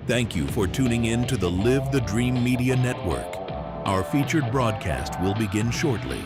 Thank you for tuning in to the Live the Dream Media Network. Our featured broadcast will begin shortly.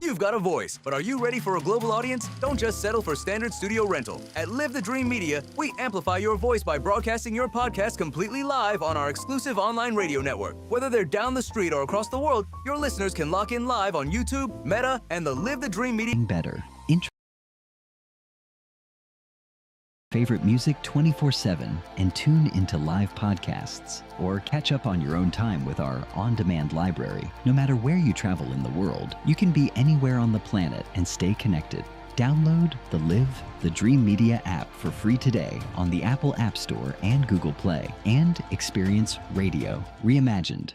You've got a voice, but are you ready for a global audience? Don't just settle for standard studio rental. At Live the Dream Media, we amplify your voice by broadcasting your podcast completely live on our exclusive online radio network. Whether they're down the street or across the world, your listeners can lock in live on YouTube, Meta, and the Live the Dream Media. Better. Favorite music 24/7 and tune into live podcasts or catch up on your own time with our on-demand library. No matter where you travel in the world, you can be anywhere on the planet and stay connected. Download the Live the Dream Media app for free today on the Apple App Store and Google Play, and experience radio reimagined.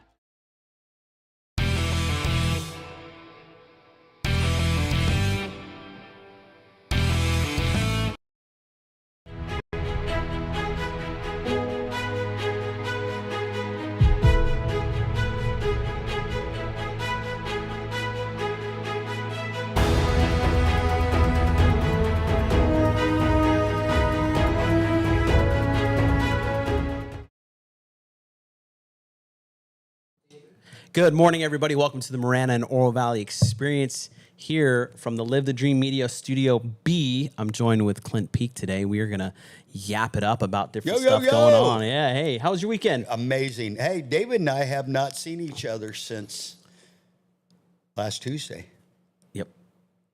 Good morning, everybody. Welcome to the Marana and Oro Valley Experience here from the Live the Dream Media Studio B. I'm joined with Clint Peak today. We are going to yap it up about different stuff going on. Yeah, hey, how was your weekend? Amazing. Hey, David and I have not seen each other since last Tuesday. Yep.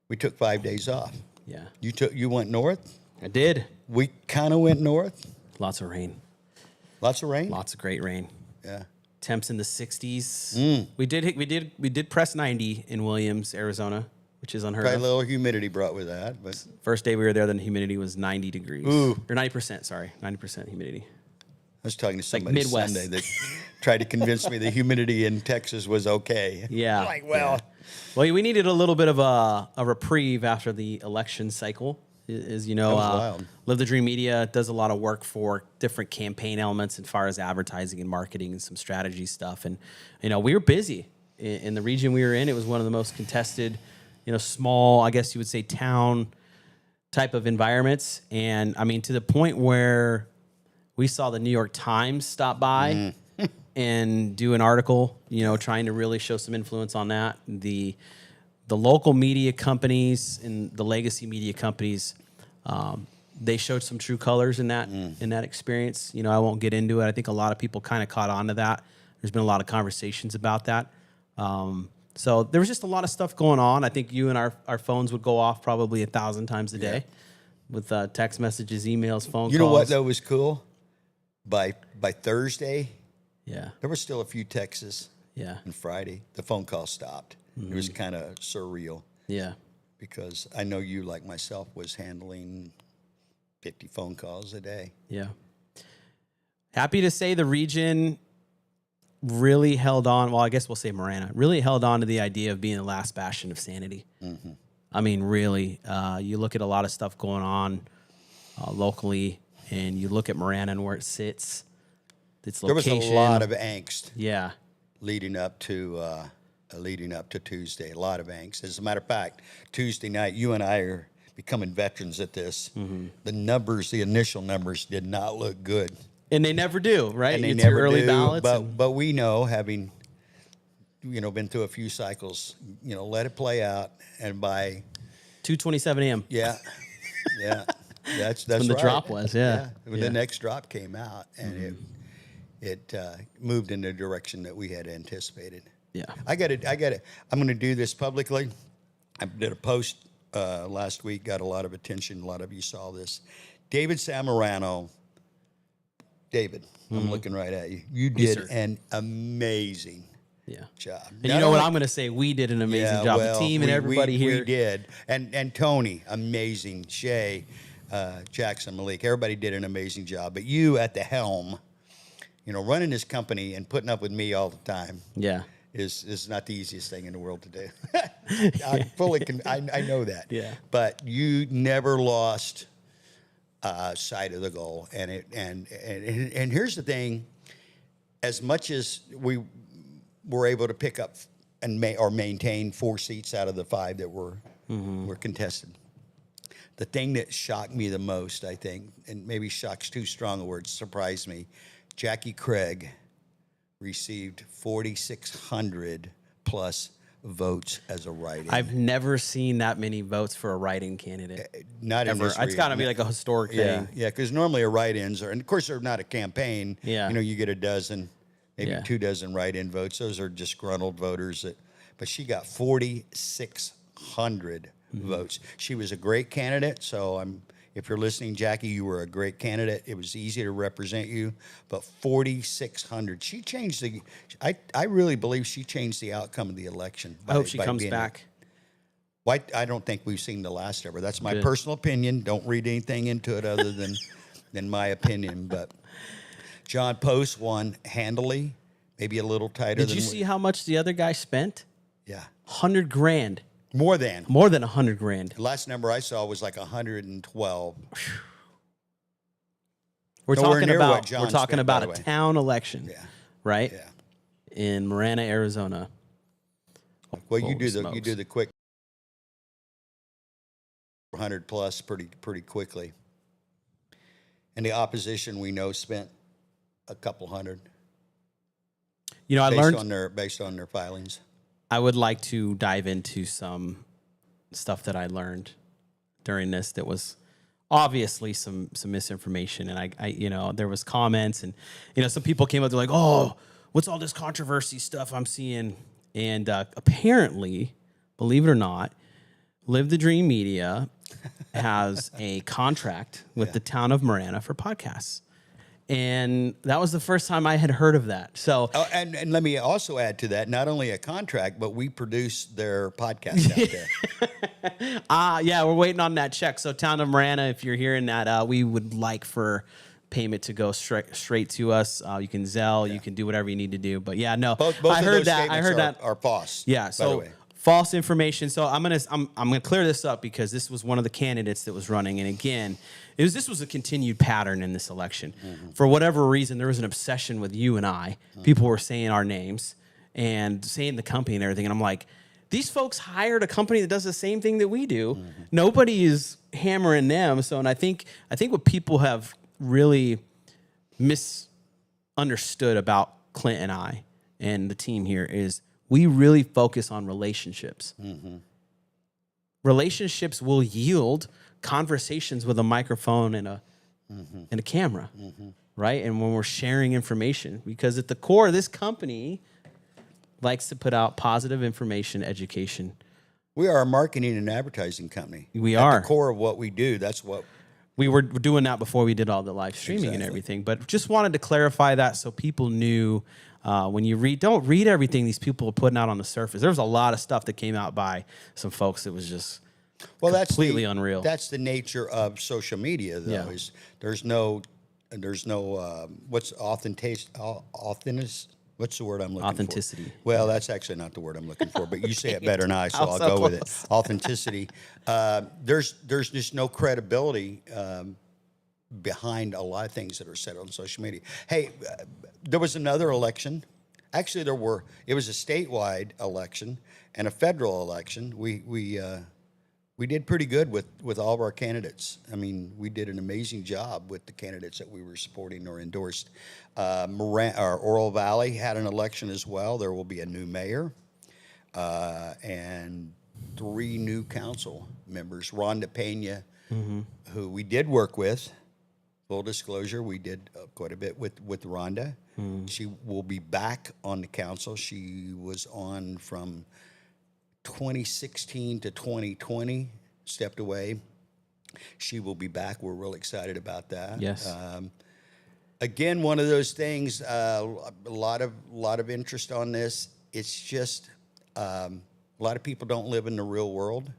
We took 5 days off. Yeah. You went north? I did. We kind of went north. Lots of rain. Lots of rain? Lots of great rain. Yeah. temps in the 60s. We did press 90 in Williams, Arizona, which is unheard Probably a of. little humidity brought with that, but First day we were there, the humidity was 90 degrees. Ooh. Or 90%, sorry. 90% humidity. I was talking to somebody Midwest. Sunday that tried to convince me the humidity in Texas was okay. Yeah. I'm like, well, Well, we needed a little bit of a reprieve after the election cycle. As you know, That was wild. Live the Dream Media does a lot of work for different campaign elements as far as advertising and marketing and some strategy stuff. And, we were busy in the region we were in. It was one of the most contested, small, I guess you would say, town type of environments. And, I mean, to the point where we saw the New York Times stop by and do an article, trying to really show some influence on that. The local media companies and the legacy media companies, they showed some true colors in that experience. I won't get into it. I think a lot of people kind of caught on to that. There's been a lot of conversations about that. So there was just a lot of stuff going on. I think you and our phones would go off probably 1,000 times a day with text messages, emails, phone calls. you know what, though, was cool? By Thursday, Yeah. there were still a few texts. Yeah. And Friday, the phone call stopped. It was kind of surreal Yeah. because I know you, like myself, was handling 50 phone calls a day. Yeah. Happy to say the region really held on. Well, I guess we'll say Marana really held on to the idea of being the last bastion of sanity. I mean, really, you look at a lot of stuff going on locally, and you look at Marana and where it sits, its There was location. a lot of angst Yeah. leading up to Tuesday. A lot of angst. As a matter of fact, Tuesday night, you and I are becoming veterans at this. The initial numbers, did not look good. And they never do, right? And they It's never your early do, ballots. but we know, having been through a few cycles, let it play out, and by 2:27 a.m. yeah, that's when the right. drop was, yeah. When Yeah. the next drop came out, and it moved in the direction that we had anticipated. Yeah. I got it. I'm going to do this publicly. I did a post last week, got a lot of attention. A lot of you saw this. David Samorano. David, I'm looking right at you. You did sir. an amazing Yeah. job. And you know what I'm going to say? We did an amazing job. The team and everybody here. We did. And Tony, amazing. Shay, Jackson, Malik, everybody did an amazing job. But you at the helm, running this company and putting up with me all the time. Yeah. Is not the easiest thing in the world to do. I know that. Yeah. But you never lost sight of the goal, and here's the thing: as much as we were able to pick up and maintain 4 seats out of the 5 that were contested, the thing that shocked me the most, I think, and maybe shock's too strong a word, surprised me, Jackie Craig received 4,600 plus votes as a write-in. I've never seen that many votes for a write-in candidate. Not Ever. in It's got to be like a historic thing. Yeah, because normally a write-ins are, and of course they're not a campaign. Yeah. You get a dozen, maybe Yeah. 2 dozen write-in votes. Those are disgruntled voters. But she got 4,600 votes. She was a great candidate. So if you're listening, Jackie, you were a great candidate. It was easy to represent you. But 4,600, she changed I really believe she changed the outcome of the election. I hope she comes back. I don't think we've seen the last of her. That's my personal opinion. Don't read anything into it other than my opinion. But John Post won handily, maybe a little tighter. Did you see how much the other guy spent? Yeah, $100,000. more than $100,000. the last number I saw was like 112. We're Nowhere talking near about what John spent, by a the way. town election, Yeah, right? yeah. In Marana, Arizona. Well, Holy you do smokes. the quick 100 plus pretty quickly. And the opposition we know spent a couple hundred. I learned based on their filings. I would like to dive into some stuff that I learned during this that was obviously some misinformation. And I there was comments and, some people came up, they're like, oh, what's all this controversy stuff I'm seeing? And apparently, believe it or not, Live the Dream Media has a contract with the town of Marana for podcasts. And that was the first time I had heard of that. So, Oh, and let me also add to that, not only a contract, but we produce their podcast out there. yeah, we're waiting on that check. So, Town of Marana, if you're hearing that, we would like for payment to go straight to us. You can Zelle, you can do whatever you need to do. But yeah, no, Both I of heard those that. I heard that are false. Yeah, by the so way. false information. So I'm gonna clear this up because this was one of the candidates that was running, and again, this was a continued pattern in this election. For whatever reason, there was an obsession with you and I. People were saying our names and saying the company and everything, and I'm like, these folks hired a company that does the same thing that we do. Nobody is hammering them. So, and I think what people have really misunderstood about Clint and I and the team here is we really focus on relationships. Relationships will yield conversations with a microphone and a camera, right? And when we're sharing information, because at the core of this company likes to put out positive information, education. We are a marketing and advertising company. We At are. the core of what we do. That's what. We were doing that before we did all the live streaming and everything, but just wanted to clarify that so people knew when you don't read everything these people are putting out on the surface. There was a lot of stuff that came out by some folks that was just completely unreal. That's the nature of social media, though. Yeah. Is there's no what's authentic. What's the word I'm looking Authenticity. for? Well, that's actually not the word I'm looking for, but you say it better than I, so I'm I'll so go with it. close. Authenticity. There's just no credibility behind a lot of things that are said on social media. Hey, there was another election. Actually, it was a statewide election and a federal election. We did pretty good with all of our candidates. I mean, we did an amazing job with the candidates that we were supporting or endorsed. Oro Valley had an election as well. There will be a new mayor and 3 new council members. Rhonda Pena, who we did work with. Full disclosure, we did quite a bit with Rhonda. She will be back on the council. She was on from 2016 to 2020, stepped away. She will be back. We're real excited about that. Yes. Again, one of those things. A lot of interest on this. It's just a lot of people don't live in the real world.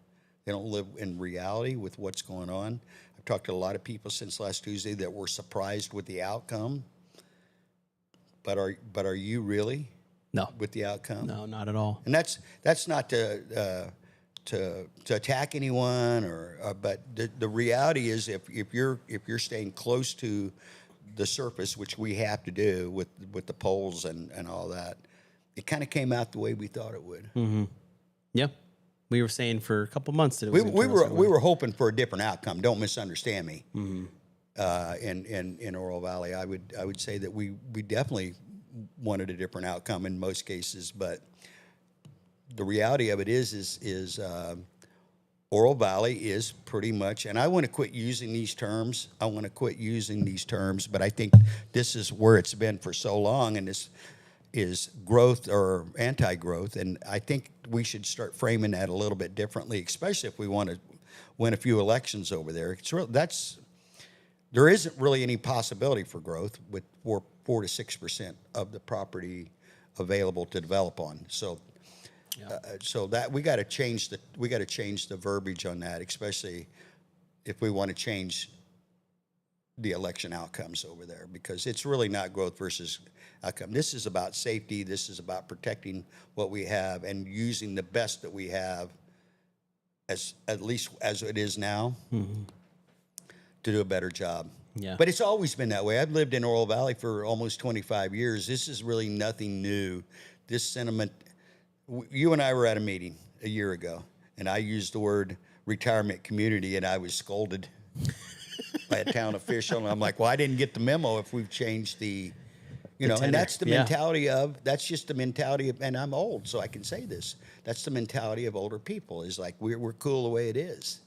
They don't live in reality with what's going on. I've talked to a lot of people since last Tuesday that were surprised with the outcome. But are you really? No. With the outcome? No, not at all. And that's not to attack anyone, but the reality is if you're staying close to the surface, which we have to do with the polls and all that, it kind of came out the way we thought it would. Yeah. We were saying for a couple months that it We was gonna turn a certain we way. were hoping for a different outcome. Don't misunderstand me. In Oro Valley, I would say that we definitely wanted a different outcome in most cases, but the reality of it is Oro Valley is pretty much, and I want to quit using these terms. But I think this is where it's been for so long, and this is growth or anti-growth, and I think we should start framing that a little bit differently, especially if we want to win a few elections over there. There isn't really any possibility for growth with 4 to 6% of the property available to develop on. So, so that we got to change the verbiage on that, especially if we want to change the election outcomes over there, because it's really not growth versus outcome. This is about safety. This is about protecting what we have and using the best that we have, at least as it is now, to do a better job. Yeah. But it's always been that way. I've lived in Oro Valley for almost 25 years. This is really nothing new. This sentiment, you and I were at a meeting a year ago, and I used the word retirement community, and I was scolded by a town official. And I'm like, well, I didn't get the memo if we've changed the and tenor. that's the mentality that's just the mentality of, and I'm old, so I can say this. That's the mentality of older people, is like, we're cool the way it is.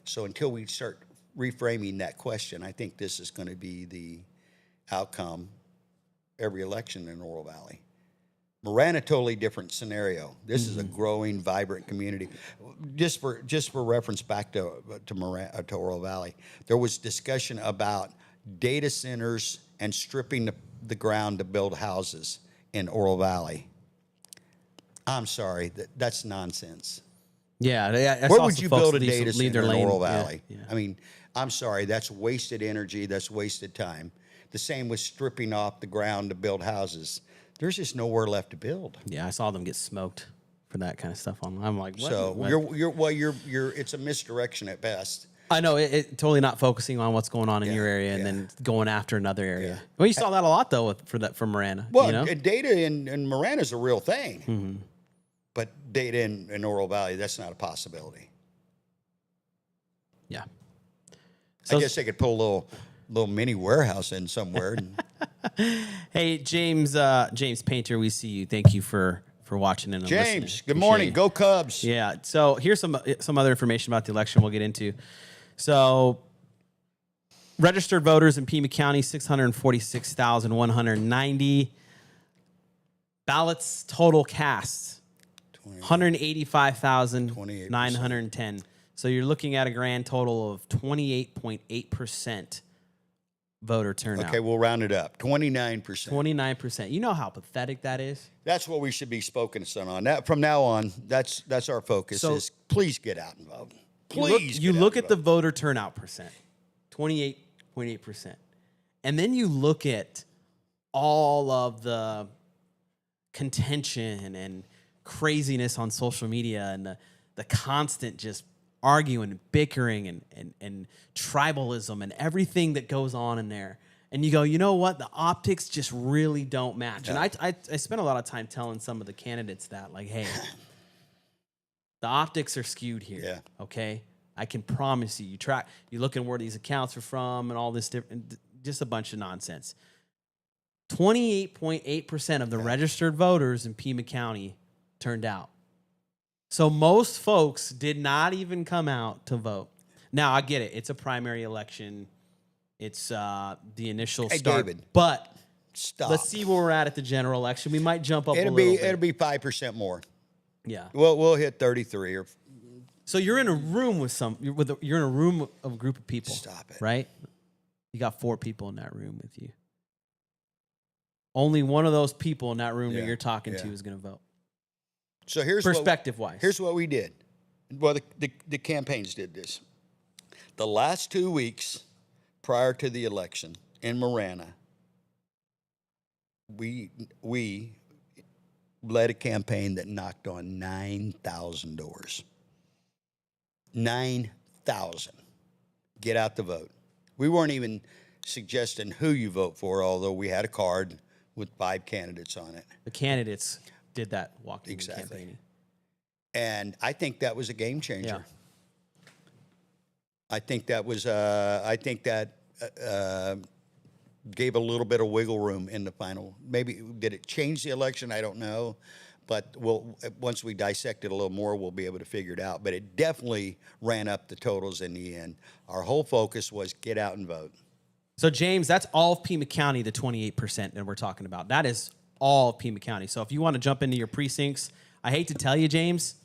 So until we start reframing that question, I think this is going to be the outcome every election in Oro Valley. Marana, totally different scenario. This is a growing, vibrant community. Just for reference back to Oro Valley, there was discussion about data centers and stripping the ground to build houses in Oro Valley. I'm sorry, that's nonsense. Yeah, I Where saw would some you folks build a leave data their center in lane. Oro Yeah, Valley? yeah. I mean, I'm sorry, that's wasted energy, that's wasted time. The same with stripping off the ground to build houses. There's just nowhere left to build. Yeah, I saw them get smoked for that kind of stuff online. I'm like, what? So What? you're it's a misdirection at best. I know it totally not focusing on what's going on in your area and then going after another area. Yeah. Well, you saw that a lot though from Marana. Well, you know? data in Marana is a real thing, but data in Oro Valley, that's not a possibility. Yeah. I guess they could put a little mini warehouse in somewhere. Hey, James Painter, we see you. Thank you for watching and listening. James, good Appreciate morning. you. Go Cubs. Yeah. So here's some other information about the election we'll get into. So registered voters in Pima County, 646,190. Ballots total cast, 185,910. So you're looking at a grand total of 28.8% voter turnout. Okay, we'll round it up. 29%. 29%. You know how pathetic that is? That's what we should be focusing on. That from now on, that's our focus. So- is please get out and vote. You Please. look at the voter turnout percent, 28.8%. And then you look at all of the contention and craziness on social media and the constant just arguing and bickering and tribalism and everything that goes on in there. And you go, you know what? The optics just really don't match. Yeah. And I spent a lot of time telling some of the candidates that, like, hey, the optics are skewed here. Yeah. Okay. I can promise you. You look at where these accounts are from and all this different, just a bunch of nonsense. 28.8% of the registered voters in Pima County turned out. So most folks did not even come out to vote. Now I get it. It's a primary election. It's the initial start. David, but stop. let's see where we're at the general election. We might jump up a little bit. It'll be 5% more. Yeah. We'll hit 33 or. So you're in a room with you're in a room of a group of people. Stop it. Right? You got 4 people in that room with you. Only one of those people in that room that you're talking to is going to vote. So here's perspective-wise. Here's what we did. Well, the campaigns did this. The last 2 weeks prior to the election in Marana, we led a campaign that knocked on 9,000 doors. 9,000. Get out the vote. We weren't even suggesting who you vote for, although we had a card with 5 candidates on it. The candidates did that walking campaigning. And I think that was a game changer. Yeah. I think that gave a little bit of wiggle room in the final. Maybe did it change the election? I don't know, but once we dissect it a little more, we'll be able to figure it out. But it definitely ran up the totals in the end. Our whole focus was get out and vote. So James, that's all of Pima County, the 28% that we're talking about. That is all of Pima County. So if you want to jump into your precincts, I hate to tell you, James,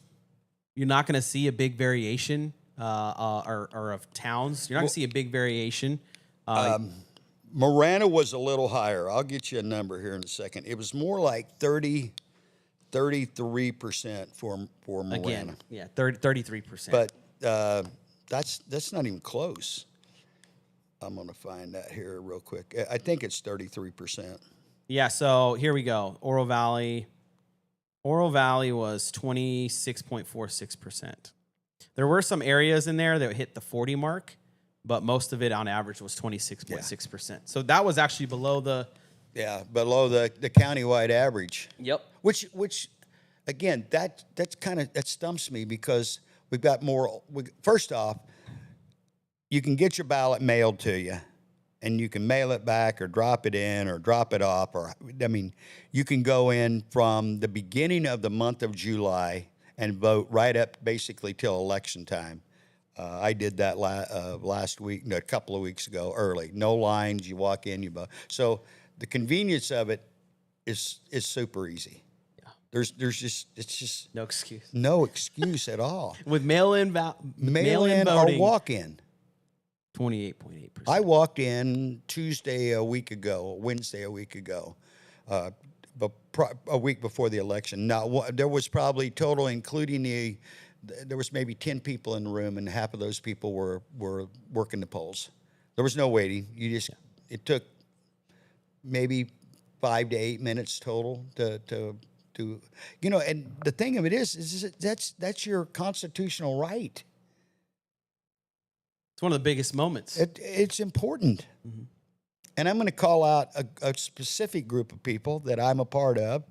you're not going to see a big variation or of towns. You're not going to see a big variation. Marana was a little higher. I'll get you a number here in a second. It was more like 33% for Marana. Again, yeah, 33%. But that's not even close. I'm going to find that here real quick. I think it's 33%. Yeah, so here we go. Oro Valley was 26.46%. There were some areas in there that hit the 40 mark, but most of it on average was 26.6%. Yeah. So that was actually below the countywide average. Yep. Which again, that stumps me because we've got more. First off, you can get your ballot mailed to you, and you can mail it back or drop it in or drop it off. You can go in from the beginning of the month of July and vote right up basically till election time. I did that last week, a couple of weeks ago, early. No lines. You walk in, you vote. So the convenience of it is super easy. It's just no excuse. No excuse at all. With mail-in mail-in voting, or walk-in. 28.8%. I walked in Wednesday a week ago, a week before the election. Now, there was probably total, including there was maybe 10 people in the room, and half of those people were working the polls. There was no waiting. It took maybe 5 to 8 minutes total to and the thing of it is that's your constitutional right. It's one of the biggest moments. It's important. Mm-hmm. And I'm going to call out a specific group of people that I'm a part of.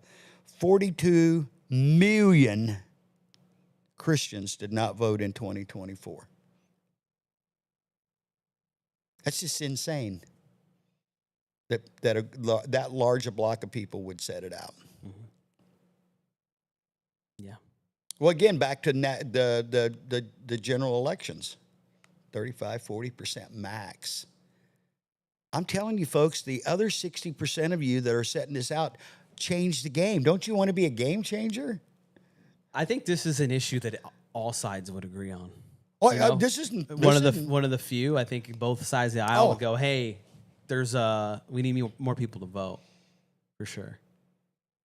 42 million Christians did not vote in 2024. That's just insane that large a block of people would set it out. Mm-hmm. Yeah. Well, again, back to the general elections, 35-40% max. I'm telling you, folks, the other 60% of you that are setting this out, change the game. Don't you want to be a game changer? I think this is an issue that all sides would agree on. Oh, this isn't one of the few. I think both sides of the aisle would go, "Hey, we need more people to vote for sure."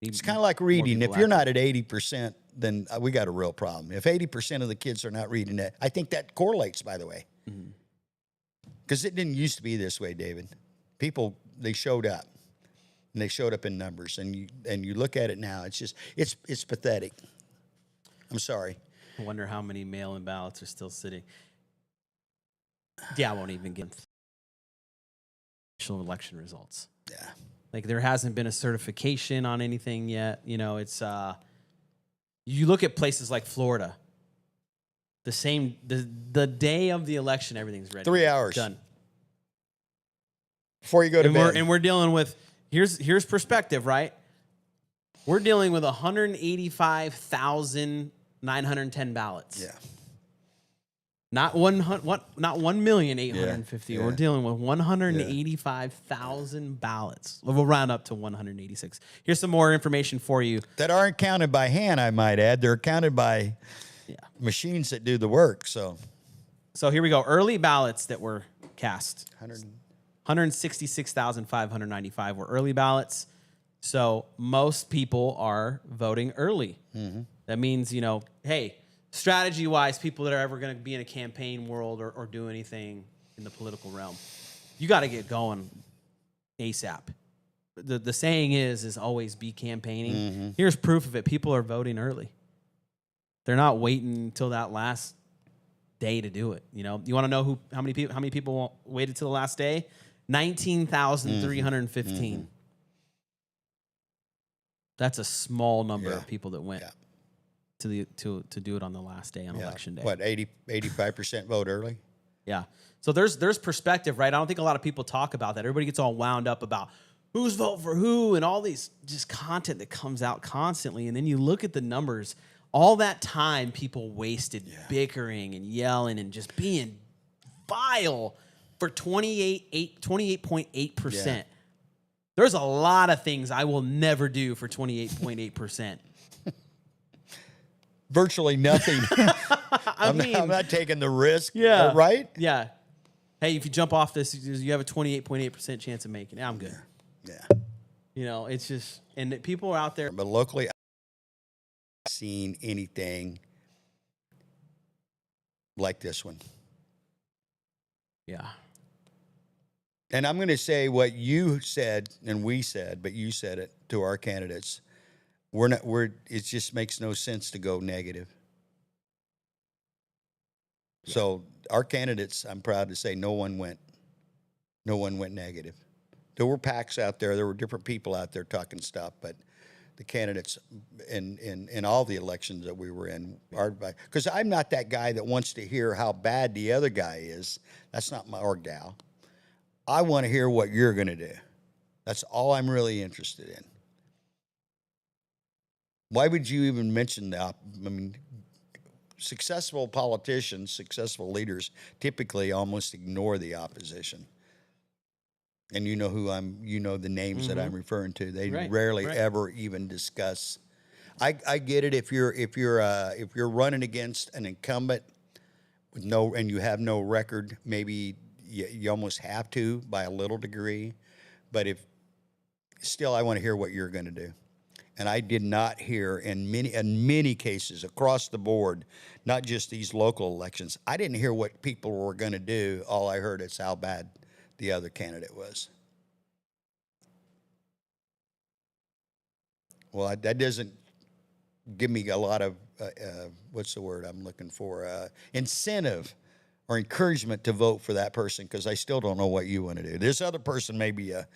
It's kind of like reading. If you're not at 80%, then we got a real problem. If 80% of the kids are not reading it, I think that correlates, by the way. Because it didn't used to be this way, David. People, they showed up. And they showed up in numbers. And you look at it now, it's pathetic. I'm sorry. I wonder how many mail-in ballots are still sitting. Yeah, I won't even get official election results. Yeah. Like, there hasn't been a certification on anything yet. It's you look at places like Florida. The day of the election, everything's ready. 3 hours. Done. Before you go to bed. And we're dealing with, here's perspective, right? We're dealing with 185,910 ballots. Yeah. Not 1,850,000. Yeah. We're dealing with 185,000 ballots. We'll round up to 186. Here's some more information for you. That aren't counted by hand, I might add. They're counted by machines that do the work. So here we go. Early ballots that were cast. 100. 166,595 were early ballots. So most people are voting early. Mm-hmm. That means, hey, strategy-wise, people that are ever going to be in a campaign world or do anything in the political realm, you got to get going ASAP. The saying is always be campaigning. Mm-hmm. Here's proof of it. People are voting early. They're not waiting until that last day to do it. You want to know how many people waited till the last day? 19,315. Mm-hmm. That's a small number of people that went to do it on the last day on election day. What, 85% vote early? Yeah. So there's perspective, right? I don't think a lot of people talk about that. Everybody gets all wound up about who's voting for who and all these just content that comes out constantly. And then you look at the numbers, all that time people wasted bickering and yelling and just being vile for 28.8%. Yeah. There's a lot of things I will never do for 28.8%. Virtually nothing. I'm not taking the risk. Yeah. Right? Yeah. Hey, if you jump off this, you have a 28.8% chance of making it. I'm good. Yeah. It's just, and people are out there. But locally, I've not seen anything like this one. Yeah. And I'm going to say what you said and we said, but you said it to our candidates. It just makes no sense to go negative. Yeah. So our candidates, I'm proud to say no one went negative. There were PACs out there. There were different people out there talking stuff, but the candidates in all the elections that we were in are, because I'm not that guy that wants to hear how bad the other guy is. That's not my or gal. I want to hear what you're going to do. That's all I'm really interested in. Why would you even mention successful politicians, successful leaders typically almost ignore the opposition. And you know the names that I'm referring to. They rarely ever even discuss. I get it if you're running against an incumbent with and you have no record, maybe you almost have to by a little degree. But if still, I want to hear what you're going to do. And I did not hear in many cases across the board, not just these local elections. I didn't hear what people were going to do. All I heard is how bad the other candidate was. Well, that doesn't give me a lot of what's the word I'm looking for? Incentive or encouragement to vote for that person, because I still don't know what you want to do. This other person may be a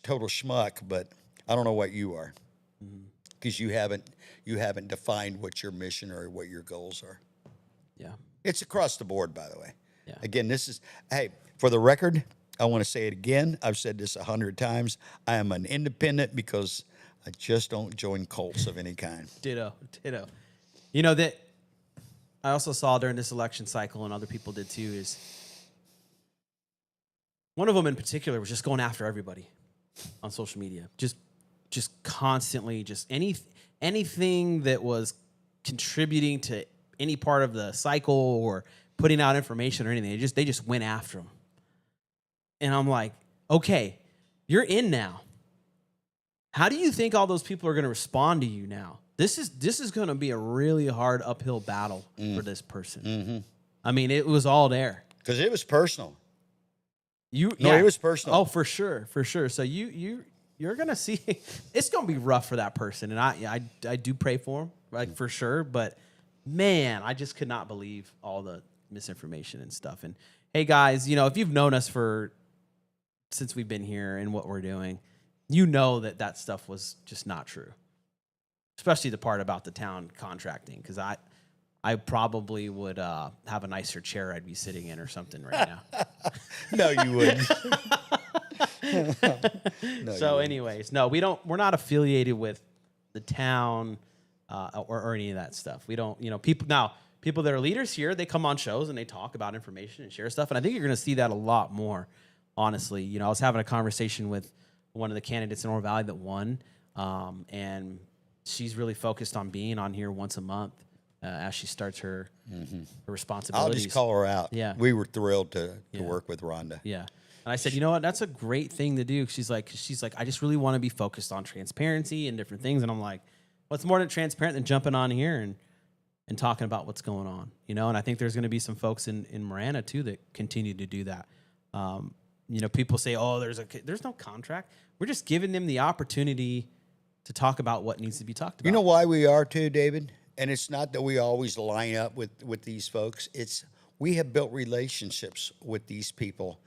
total schmuck, but I don't know what you are, because you haven't defined what your mission or what your goals are. Yeah. It's across the board, by the way. Yeah. Again, hey, for the record, I want to say it again. I've said this 100 times. I am an independent because I just don't join cults of any kind. Ditto. You know, that I also saw during this election cycle, and other people did too, is one of them in particular was just going after everybody on social media. Just constantly, just anything that was contributing to any part of the cycle or putting out information or anything. They just went after them. And I'm like, okay, you're in now. How do you think all those people are going to respond to you now? This is going to be a really hard uphill battle for this person. Mm-hmm. I mean, it was all there. Because it was personal. It was personal. Oh, for sure. So you're going to see, it's going to be rough for that person. And I do pray for him, like, for sure. But, man, I just could not believe all the misinformation and stuff. And, hey, guys, you know, if you've known us since we've been here and what we're doing, you know that stuff was just not true, especially the part about the town contracting, because I probably would have a nicer chair I'd be sitting in or something right now. No, you wouldn't. So anyways, no, we're not affiliated with the town or any of that stuff. We don't, you know, people that are leaders here, they come on shows and they talk about information and share stuff. And I think you're going to see that a lot more, honestly. You know, I was having a conversation with one of the candidates in Oro Valley that won, and she's really focused on being on here once a month as she starts her responsibilities. I'll just call her out. Yeah. We were thrilled to work with Rhonda. Yeah. And I said, you know what? That's a great thing to do. She's like, I just really want to be focused on transparency and different things. And I'm like, what's more than transparent than jumping on here and talking about what's going on, you know? And I think there's going to be some folks in Marana too that continue to do that. You know, people say, oh, there's no contract. We're just giving them the opportunity to talk about what needs to be talked about. You know why we are too, David? And it's not that we always line up with these folks. It's we have built relationships with these people,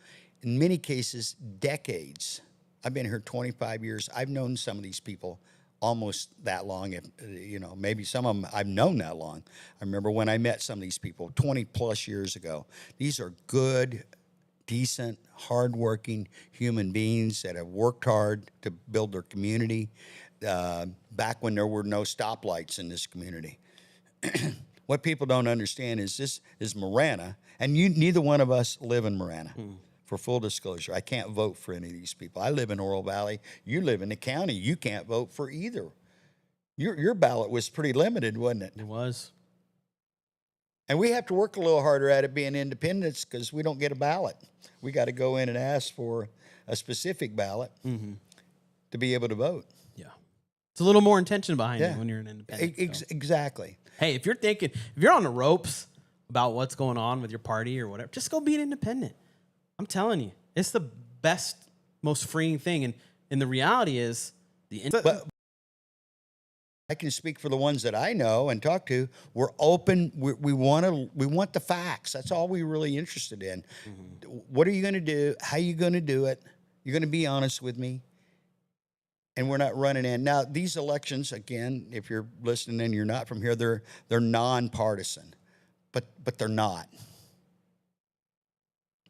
in many cases, decades. I've been here 25 years. I've known some of these people almost that long. If, you know, maybe some of them I've known that long. I remember when I met some of these people 20 plus years ago. These are good, decent, hardworking human beings that have worked hard to build their community back when there were no stoplights in this community. What people don't understand is this is Marana, and neither one of us live in Marana. For full disclosure, I can't vote for any of these people. I live in Oro Valley. You live in the county. You can't vote for either. Your ballot was pretty limited, wasn't it? It was. And we have to work a little harder at it being independents because we don't get a ballot. We got to go in and ask for a specific ballot to be able to vote. Yeah. It's a little more intention behind it when you're an independent. Exactly. Hey, if you're on the ropes about what's going on with your party or whatever, just go be an independent. I'm telling you, it's the best, most freeing thing. And the reality is, But I can speak for the ones that I know and talk to. We're open. We want the facts. That's all we're really interested in. What are you going to do? How are you going to do it? You're going to be honest with me. And we're not running in. Now, these elections, again, if you're listening and you're not from here, they're nonpartisan, but they're not.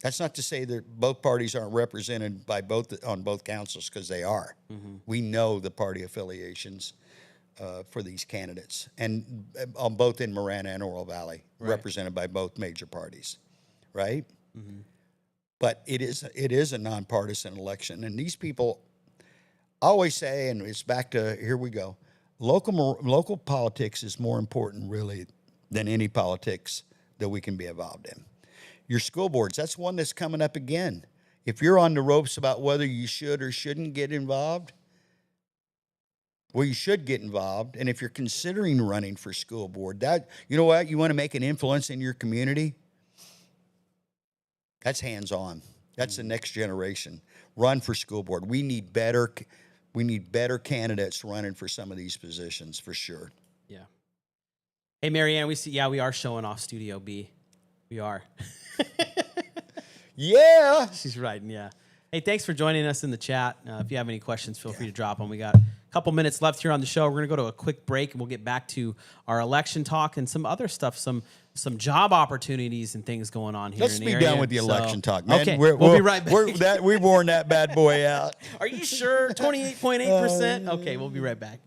That's not to say that both parties aren't represented by on both councils, because they are. We know the party affiliations for these candidates, and on both in Marana and Oro Valley, represented by both major parties, right? But it is a nonpartisan election, and these people always say, and it's back to here we go. Local politics is more important, really, than any politics that we can be involved in. your school boards. That's one that's coming up again. If you're on the ropes about whether you should or shouldn't get involved, well, you should get involved. And if you're considering running for school board, that, you know what, you want to make an influence in your community, that's hands-on. That's the next generation. Run for school board. We need better candidates running for some of these positions for sure. Yeah. Hey, Marianne, we are showing off Studio B. We are. Yeah. She's writing, yeah. Hey, thanks for joining us in the chat. If you have any questions, feel free to drop them. We got a couple minutes left here on the show. We're going to go to a quick break, and we'll get back to our election talk and some other stuff, some job opportunities and things going on here. Let's in be the area. done with the election talk, man. Okay, we'll be right back. We've worn that bad boy out. Are you sure? 28.8%? Okay, we'll be right back.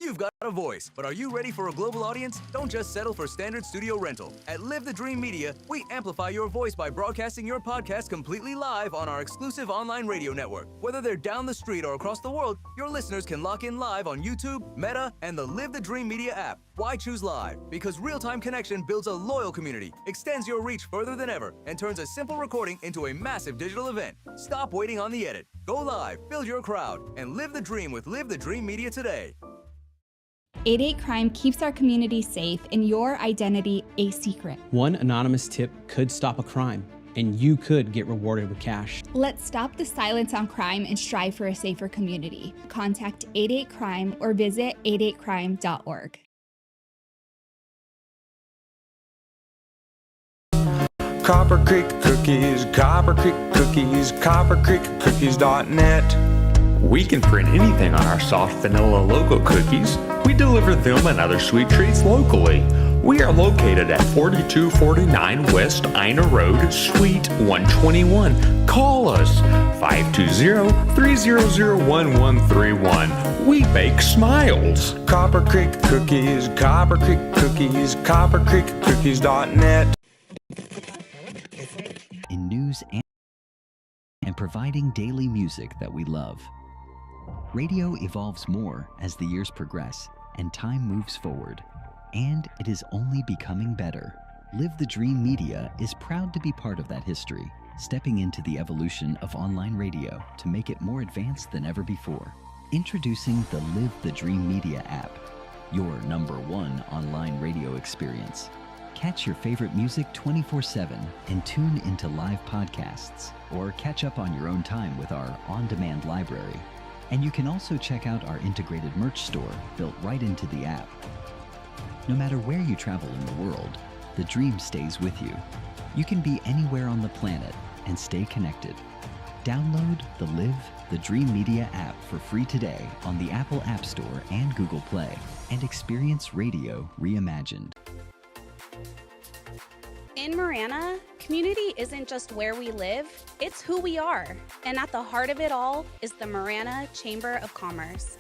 You've got a voice, but are you ready for a global audience? Don't just settle for standard studio rental. At Live the Dream Media, we amplify your voice by broadcasting your podcast completely live on our exclusive online radio network. Whether they're down the street or across the world, your listeners can lock in live on YouTube, Meta, and the Live the Dream Media app. Why choose live? Because real-time connection builds a loyal community, extends your reach further than ever, and turns a simple recording into a massive digital event. Stop waiting on the edit. Go live, build your crowd, and live the dream with Live the Dream Media today. 88 Crime keeps our community safe and your identity a secret. One anonymous tip could stop a crime, and you could get rewarded with cash. Let's stop the silence on crime and strive for a safer community. Contact 88 Crime or visit 88crime.org. Copper Creek Cookies, Copper Creek Cookies, CopperCreekCookies.net. We can print anything on our soft vanilla logo cookies. We deliver them and other sweet treats locally. We are located at 4249 West Ina Road, Suite 121. Call us 520-300-1131. We bake smiles. Copper Creek Cookies, Copper Creek Cookies, CopperCreekCookies.net. In news and providing daily music that we love. Radio evolves more as the years progress and time moves forward, and it is only becoming better. Live the Dream Media is proud to be part of that history, stepping into the evolution of online radio to make it more advanced than ever before. Introducing the Live the Dream Media app, your #1 online radio experience. Catch your favorite music 24/7 and tune into live podcasts, or catch up on your own time with our on-demand library. And you can also check out our integrated merch store built right into the app. No matter where you travel in the world, the dream stays with you. You can be anywhere on the planet and stay connected. Download the Live the Dream Media app for free today on the Apple App Store and Google Play, and experience radio reimagined. In Marana, community isn't just where we live, it's who we are. And at the heart of it all is the Marana Chamber of Commerce.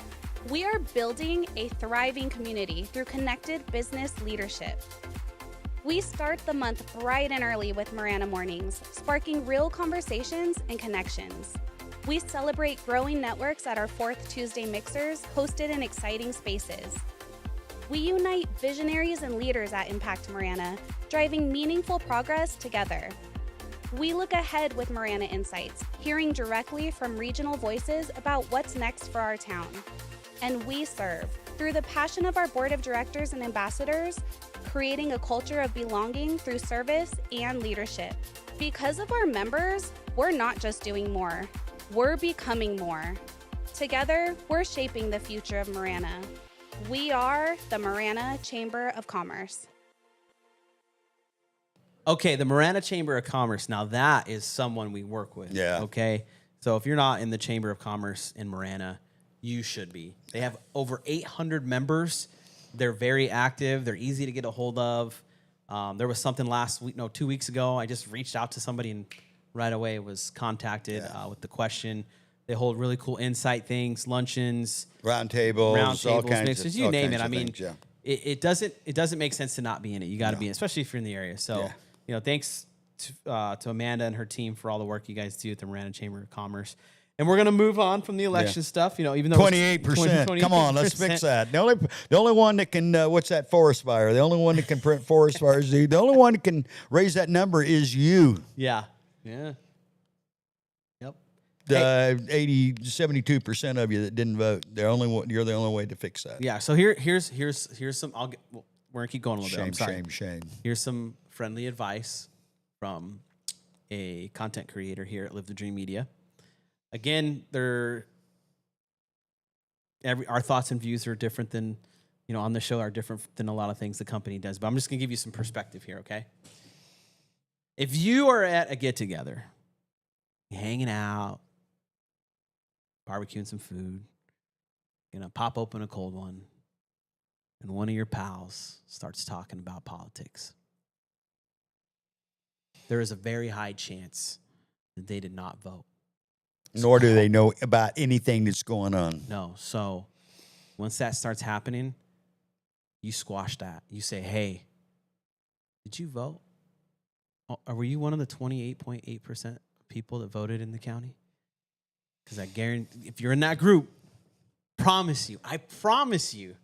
We are building a thriving community through connected business leadership. We start the month bright and early with Marana Mornings, sparking real conversations and connections. We celebrate growing networks at our 4th Tuesday mixers, hosted in exciting spaces. We unite visionaries and leaders at Impact Marana, driving meaningful progress together. We look ahead with Marana Insights, hearing directly from regional voices about what's next for our town. And we serve through the passion of our board of directors and ambassadors, creating a culture of belonging through service and leadership. Because of our members, we're not just doing more, we're becoming more. Together, we're shaping the future of Marana. We are the Marana Chamber of Commerce. Okay, the Marana Chamber of Commerce. Now that is someone we work with. Yeah. Okay. So if you're not in the Chamber of Commerce in Marana, you should be. They have over 800 members. They're very active. They're easy to get a hold of. There was something 2 weeks ago. I just reached out to somebody and right away was contacted with the question. They hold really cool insight things, luncheons, roundtables, all kinds mixers, of, you all name kinds it. I of mean, things, yeah. it doesn't make sense to not be in it. You got to be in it, especially if you're in the area. So, thanks to Amanda and her team for all the work you guys do at the Marana Chamber of Commerce. And we're gonna move on from the election stuff. You know, even though 28%. Come on, let's fix that. The only one that can what's that forest fire? The only one that can print forest fires, dude. The only one that can raise that number is you. Yeah. Yep. The 72% of you that didn't vote. You're the only way to fix that. Yeah. So here's some. We're gonna keep going a little bit. I'm sorry. Shame. Here's some friendly advice from a content creator here at Live the Dream Media. Again, our thoughts and views are different than, on the show are different than a lot of things the company does. But I'm just gonna give you some perspective here, okay? If you are at a get together, hanging out, barbecuing some food, pop open a cold one, and one of your pals starts talking about politics, there is a very high chance that they did not vote. Nor do they know about anything that's going on. No. So once that starts happening, you squash that. You say, hey, did you vote? Or were you one of the 28.8% people that voted in the county? Because I guarantee, if you're in that group, I promise you,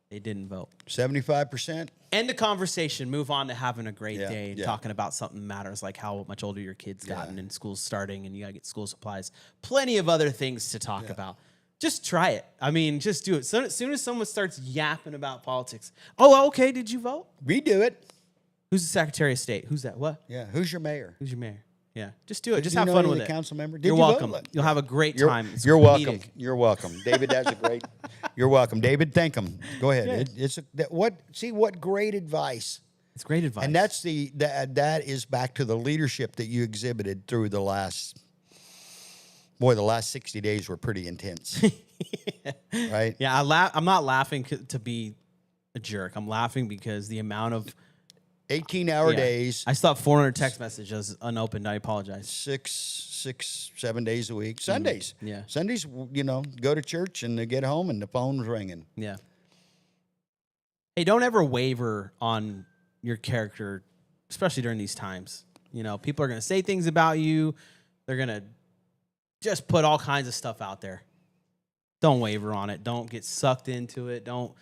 they didn't vote. 75%? End the conversation. Move on to having a great day and talking about something that matters, like how much older your kid's gotten and school's starting and you got to get school supplies. Plenty of other things to talk about. Just try it. I mean, just do it. So, as soon as someone starts yapping about politics, oh, okay, did you vote? Redo it. Who's the Secretary of State? Who's that? What? Yeah. Who's your mayor? Who's your mayor? Yeah. Just do it. Just have fun with it. Council member? You're welcome. You'll have a great time. You're welcome. You're welcome. David, that's a great. You're welcome, David. Thank him. Go ahead. Yeah. What great advice. It's great advice. And that's that is back to the leadership that you exhibited through the last 60 days were pretty intense. Right? Yeah, I'm not laughing to be a jerk. I'm laughing because the amount of 18-hour days. I still have 400 text messages unopened. I apologize. 7 days a week. Sundays. Yeah. Sundays, go to church and they get home and the phone's ringing. Yeah. Hey, don't ever waver on your character, especially during these times. People are going to say things about you. They're going to just put all kinds of stuff out there. Don't waver on it. Don't get sucked into it. Don't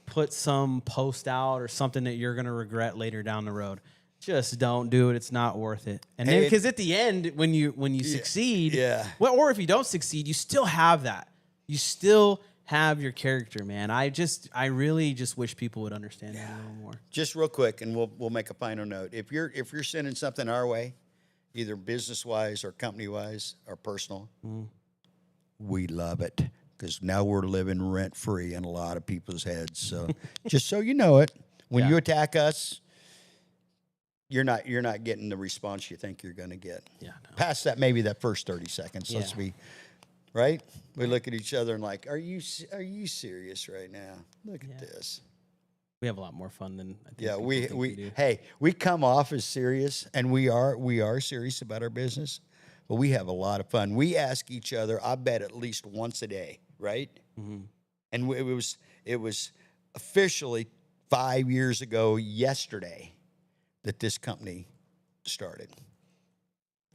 put some post out or something that you're going to regret later down the road. Just don't do it. It's not worth it. And then, because at the end, when you succeed, or if you don't succeed, you still have that. You still have your character, man. I really just wish people would understand that a little more. Just real quick, and we'll make a final note. If you're sending something our way, either business wise or company wise or personal, we love it. Because now we're living rent-free in a lot of people's heads. So just so you know it, when you attack us, you're not getting the response you think you're going to get. Yeah. No. Past that, maybe that first 30 seconds. Let's be right. We look at each other and like, are you serious right now? Look at this. We have a lot more fun than I think. Yeah, we do. Hey, we come off as serious, and we are serious about our business, but we have a lot of fun. We ask each other, I bet, at least once a day. Right? Mm-hmm. And it was officially 5 years ago yesterday that this company started.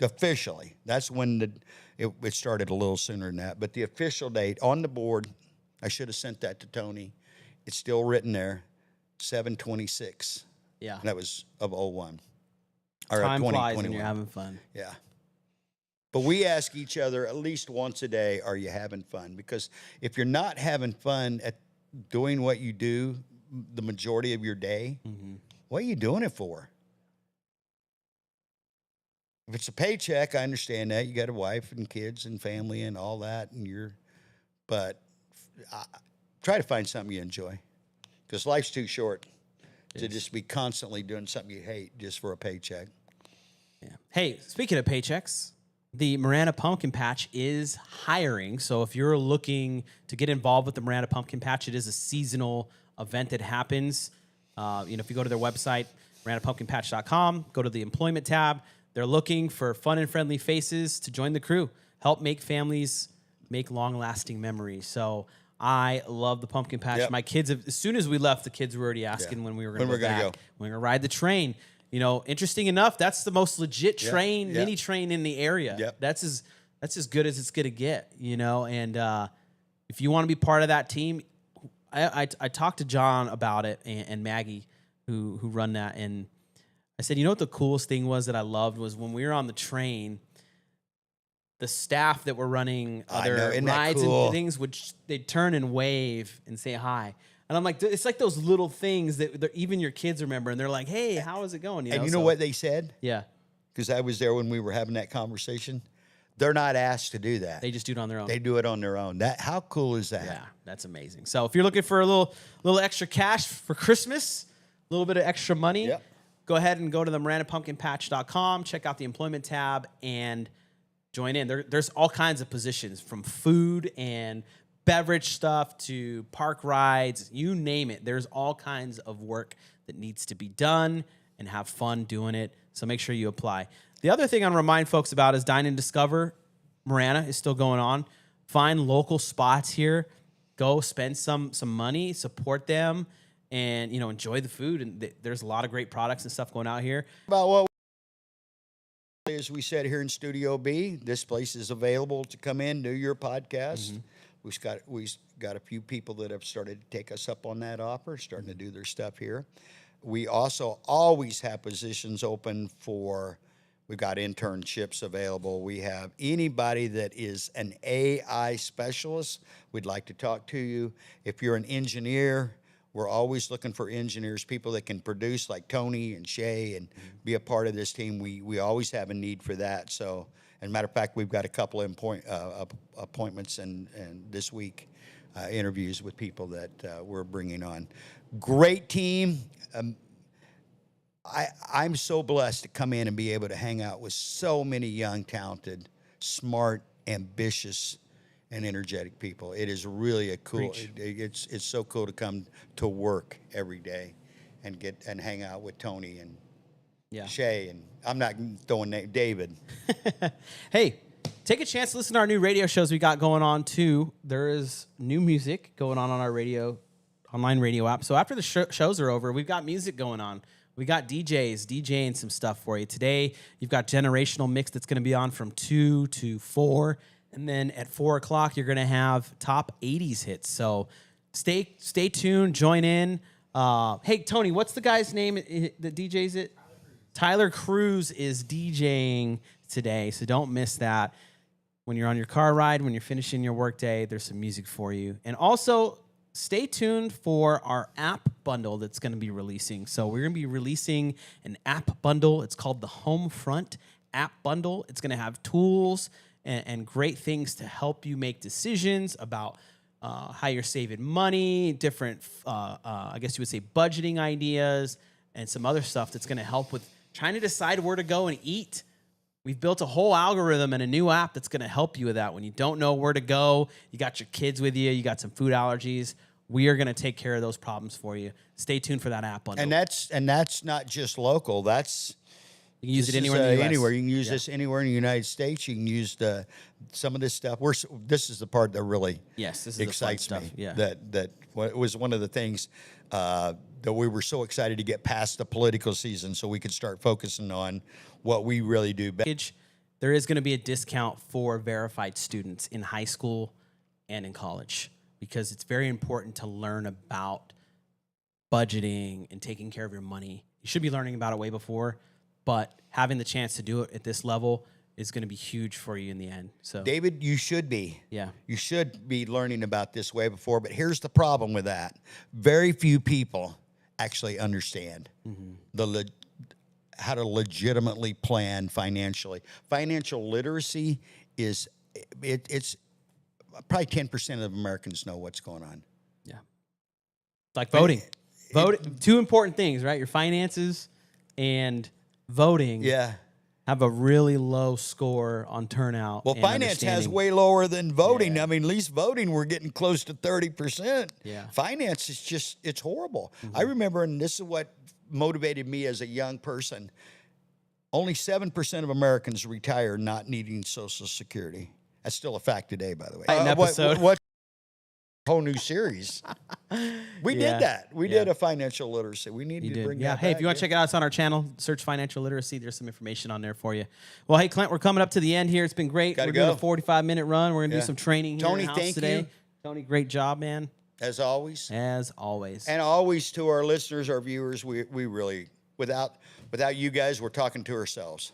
Officially. That's when it started a little sooner than that. But the official date on the board, I should have sent that to Tony. It's still written there, 7/26. Yeah. And that was of 01. Time flies when you're having fun. Yeah. But we ask each other at least once a day, are you having fun? Because if you're not having fun at doing what you do the majority of your day, what are you doing it for? If it's a paycheck, I understand that. You got a wife and kids and family and all that, but try to find something you enjoy. Because life's too short to just be constantly doing something you hate just for a paycheck. Yeah. Hey, speaking of paychecks, the Marana Pumpkin Patch is hiring. So if you're looking to get involved with the Marana Pumpkin Patch, it is a seasonal event that happens. If you go to their website, maranapumpkinpatch.com, go to the employment tab. They're looking for fun and friendly faces to join the crew, help make families make long-lasting memories. So I love the Pumpkin Patch. Yep. My kids, as soon as we left, the kids were already asking when we were going to go back. When we were going to ride the train. Interesting enough, that's the most legit train, mini train in the area. Yep. That's that's as good as it's going to get, you know. And if you want to be part of that team, I talked to John about it and Maggie, who run that, and I said, you know what the coolest thing was that I loved was when we were on the train, the staff that were running other rides and things they'd turn and wave and say hi. And I'm like, it's like those little things that even your kids remember, and they're like, hey, how is it going? You know what they said? Yeah. Because I was there when we were having that conversation. They're not asked to do that. They just do it on their own. They do it on their own. How cool is that? Yeah, that's amazing. So if you're looking for a little extra cash for Christmas, a little bit of extra money, go ahead and go to the MaranaPumpkinPatch.com, check out the employment tab, and join in. There's all kinds of positions, from food and beverage stuff to park rides, you name it. There's all kinds of work that needs to be done, and have fun doing it. So make sure you apply. The other thing I want to remind folks about is Dine and Discover. Marana is still going on. Find local spots here. Go spend some money, support them, and enjoy the food. And there's a lot of great products and stuff going out here. About what, as we said here in Studio B, this place is available to come in, do your podcast. Mm-hmm. We've got a few people that have started to take us up on that offer, starting to do their stuff here. We also always have positions open for. We've got internships available. We have anybody that is an AI specialist, we'd like to talk to you. If you're an engineer, we're always looking for engineers, people that can produce like Tony and Shay and be a part of this team. We always have a need for that. So, as a matter of fact, we've got a couple of appointments and this week, interviews with people that we're bringing on. Great team. I'm so blessed to come in and be able to hang out with so many young, talented, smart, ambitious, and energetic people. It is really a cool. It's so cool to come to work every day, and hang out with Tony and Shay, and I'm not throwing David. Hey, take a chance to listen to our new radio shows we got going on too. There is new music going on our online radio app. So after the shows are over, we've got music going on. We got DJs DJing some stuff for you. Today, you've got Generational Mix that's going to be on from 2 to 4. And then at 4 o'clock, you're going to have top 80s hits. So stay tuned, join in. Hey, Tony, what's the guy's name that DJs it? Tyler Cruz is DJing today, so don't miss that. When you're on your car ride, when you're finishing your workday, there's some music for you. And also, stay tuned for our app bundle that's going to be releasing. So we're going to be releasing an app bundle. It's called the Homefront app bundle. It's going to have tools and great things to help you make decisions about how you're saving money, different, I guess you would say, budgeting ideas, and some other stuff that's going to help with trying to decide where to go and eat. We've built a whole algorithm and a new app that's going to help you with that. When you don't know where to go, you got your kids with you, you got some food allergies, we are going to take care of those problems for you. Stay tuned for that app bundle. And that's not just local. That's you can use it anywhere in the US. Anywhere. You can use this anywhere in the United States. You can use some of this stuff. This is the part that really excites me. Yeah. That was one of the things that we were so excited to get past the political season so we could start focusing on what we really do best. There is going to be a discount for verified students in high school and in college, because it's very important to learn about budgeting and taking care of your money. You should be learning about it way before, but having the chance to do it at this level is going to be huge for you in the end. So, David, you should be. Yeah. You should be learning about this way before, but here's the problem with that. Very few people actually understand how to legitimately plan financially. Financial literacy it's probably 10% of Americans know what's going on. Yeah. It's like voting. Two important things, right? Your finances and voting. Yeah. Have a really low score on turnout. Well, finance has way lower than voting. Yeah. I mean, at least voting, we're getting close to 30%. Yeah. Finance is it's horrible. I remember, and this is what motivated me as a young person, only 7% of Americans retire not needing Social Security. That's still a fact today, by the way. What whole new series. We Yeah. did that. We Yeah. did a financial literacy. We need You to did. bring Yeah. that Hey, back. if you want to check it out, it's on our channel. Search financial literacy. There's some information on there for you. Well, hey, Clint, we're coming up to the end here. It's been great. Gotta We're doing go. a 45-minute run. We're going to Yeah. do some training here Tony, in-house thank today. you. Tony, great job, man. As always. As always. And always to our listeners, our viewers, we really, without you guys, we're talking to ourselves.